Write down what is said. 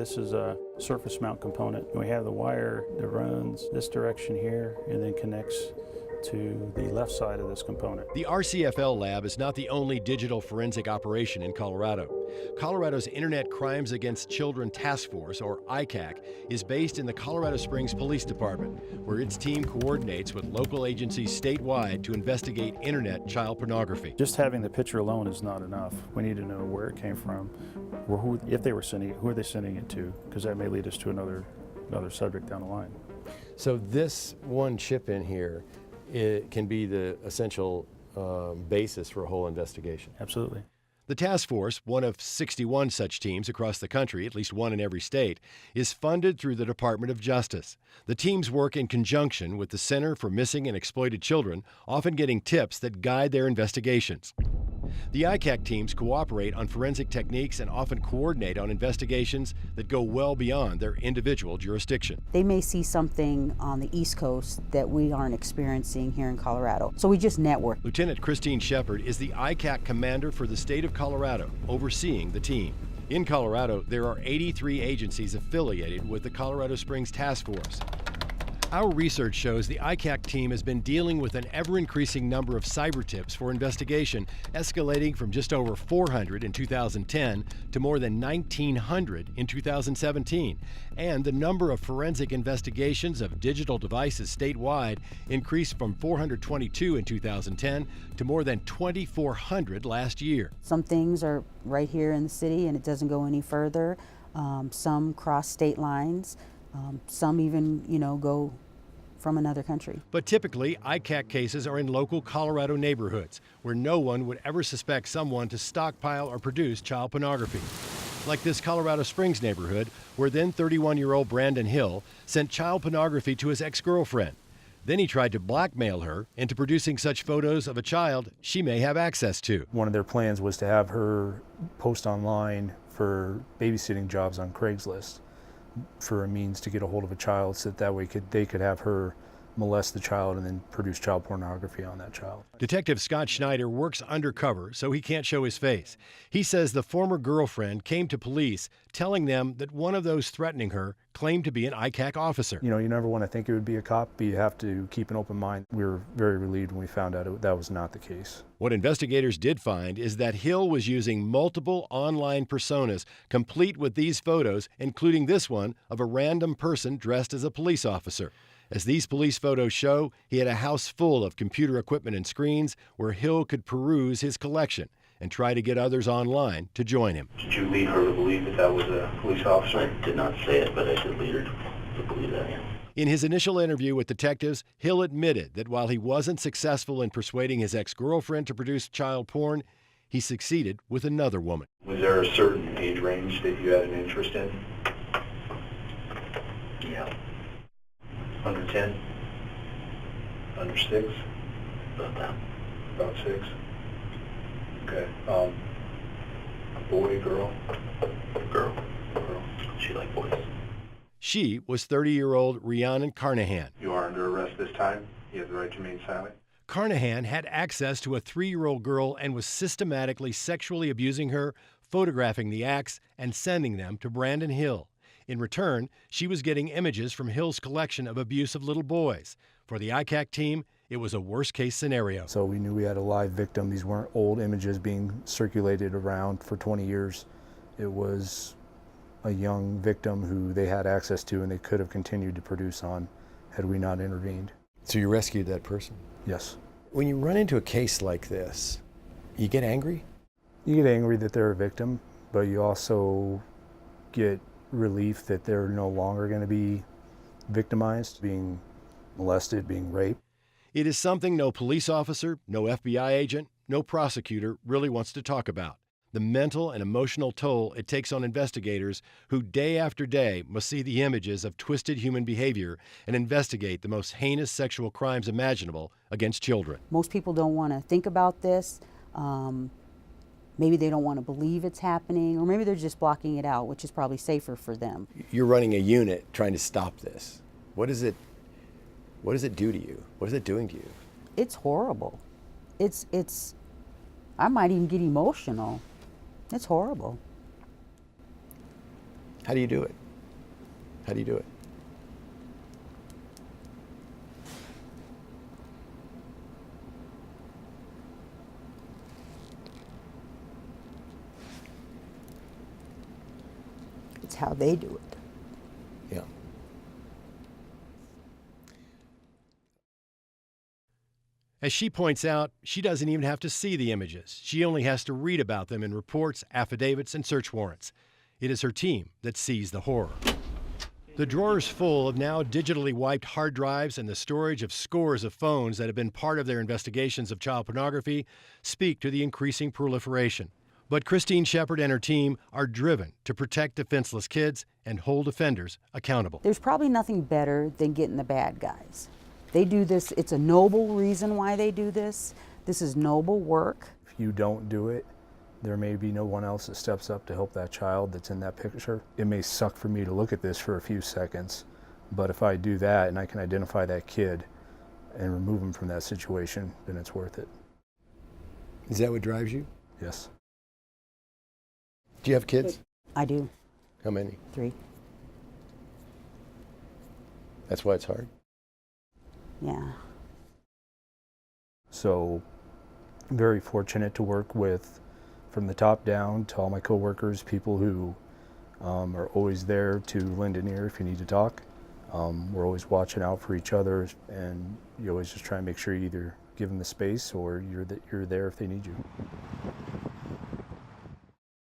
This is a surface mount component. We have the wire that runs this direction here and then connects to the left side of this component. The RCFL lab is not the only digital forensic operation in Colorado. Colorado's Internet Crimes Against Children Task Force, or ICAC, is based in the Colorado Springs Police Department, where its team coordinates with local agencies statewide to investigate internet child pornography. Just having the picture alone is not enough. We need to know where it came from, or who, if they were sending it, who are they sending it to, because that may lead us to another subject down the line. So this one chip in here, it can be the essential basis for a whole investigation. Absolutely. The task force, one of 61 such teams across the country, at least one in every state, is funded through the Department of Justice. The teams work in conjunction with the Center for Missing and Exploited Children, often getting tips that guide their investigations. The ICAC teams cooperate on forensic techniques and often coordinate on investigations that go well beyond their individual jurisdiction. They may see something on the East Coast that we aren't experiencing here in Colorado. So we just network. Lieutenant Christine Shepard is the ICAC commander for the state of Colorado, overseeing the team. In Colorado, there are 83 agencies affiliated with the Colorado Springs Task Force. Our research shows the ICAC team has been dealing with an ever-increasing number of cyber tips for investigation, escalating from just over 400 in 2010 to more than 1,900 in 2017. And the number of forensic investigations of digital devices statewide increased from 422 in 2010 to more than 2,400 last year. Some things are right here in the city and it doesn't go any further. Some cross state lines. Some even, go from another country. But typically, ICAC cases are in local Colorado neighborhoods where no one would ever suspect someone to stockpile or produce child pornography. Like this Colorado Springs neighborhood, where then 31-year-old Brandon Hill sent child pornography to his ex-girlfriend. Then he tried to blackmail her into producing such photos of a child she may have access to. One of their plans was to have her post online for babysitting jobs on Craigslist, for a means to get a hold of a child so that way they could have her molest the child and then produce child pornography on that child. Detective Scott Schneider works undercover, so he can't show his face. He says the former girlfriend came to police telling them that one of those threatening her claimed to be an ICAC officer. You never want to think it would be a cop, but you have to keep an open mind. We were very relieved when we found out that was not the case. What investigators did find is that Hill was using multiple online personas, complete with these photos, including this one of a random person dressed as a police officer. As these police photos show, he had a house full of computer equipment and screens where Hill could peruse his collection and try to get others online to join him. Did you lead her to believe that was a police officer? I did not say it, but I did lead her to believe that, yeah. In his initial interview with detectives, Hill admitted that while he wasn't successful in persuading his ex-girlfriend to produce child porn, he succeeded with another woman. Was there a certain age range that you had an interest in? Yeah. Under 10? Under 6? About that. About 6? Okay. Boy, girl? Girl. She liked boys. She was 30-year-old Rhiannon Carnahan. You are under arrest this time. You have the right to remain silent. Carnahan had access to a 3-year-old girl and was systematically sexually abusing her, photographing the acts, and sending them to Brandon Hill. In return, she was getting images from Hill's collection of abuse of little boys. For the ICAC team, it was a worst-case scenario. So we knew we had a live victim. These weren't old images being circulated around for 20 years. It was a young victim who they had access to and they could have continued to produce on had we not intervened. So you rescued that person? Yes. When you run into a case like this, you get angry? You get angry that they're a victim, but you also get relief that they're no longer going to be victimized, being molested, being raped. It is something no police officer, no FBI agent, no prosecutor really wants to talk about. The mental and emotional toll it takes on investigators who day after day must see the images of twisted human behavior and investigate the most heinous sexual crimes imaginable against children. Most people don't want to think about this. Maybe they don't want to believe it's happening, or maybe they're just blocking it out, which is probably safer for them. You're running a unit trying to stop this. What does it do to you? What is it doing to you? It's horrible. I might even get emotional. It's horrible. How do you do it? How do you do it? It's how they do it. Yeah. As she points out, she doesn't even have to see the images. She only has to read about them in reports, affidavits, and search warrants. It is her team that sees the horror. The drawers full of now digitally wiped hard drives and the storage of scores of phones that have been part of their investigations of child pornography speak to the increasing proliferation. But Christine Shepard and her team are driven to protect defenseless kids and hold offenders accountable. There's probably nothing better than getting the bad guys. They do this, it's a noble reason why they do this. This is noble work. If you don't do it, there may be no one else that steps up to help that child that's in that picture. It may suck for me to look at this for a few seconds, but if I do that and I can identify that kid and remove him from that situation, then it's worth it. Is that what drives you? Yes. Do you have kids? I do. How many? 3. That's why it's hard. Yeah. So, I'm very fortunate to work with, from the top down, to all my coworkers, people who are always there to lend an ear if you need to talk. We're always watching out for each other, and you always just try and make sure you either give them the space or you're there if they need you.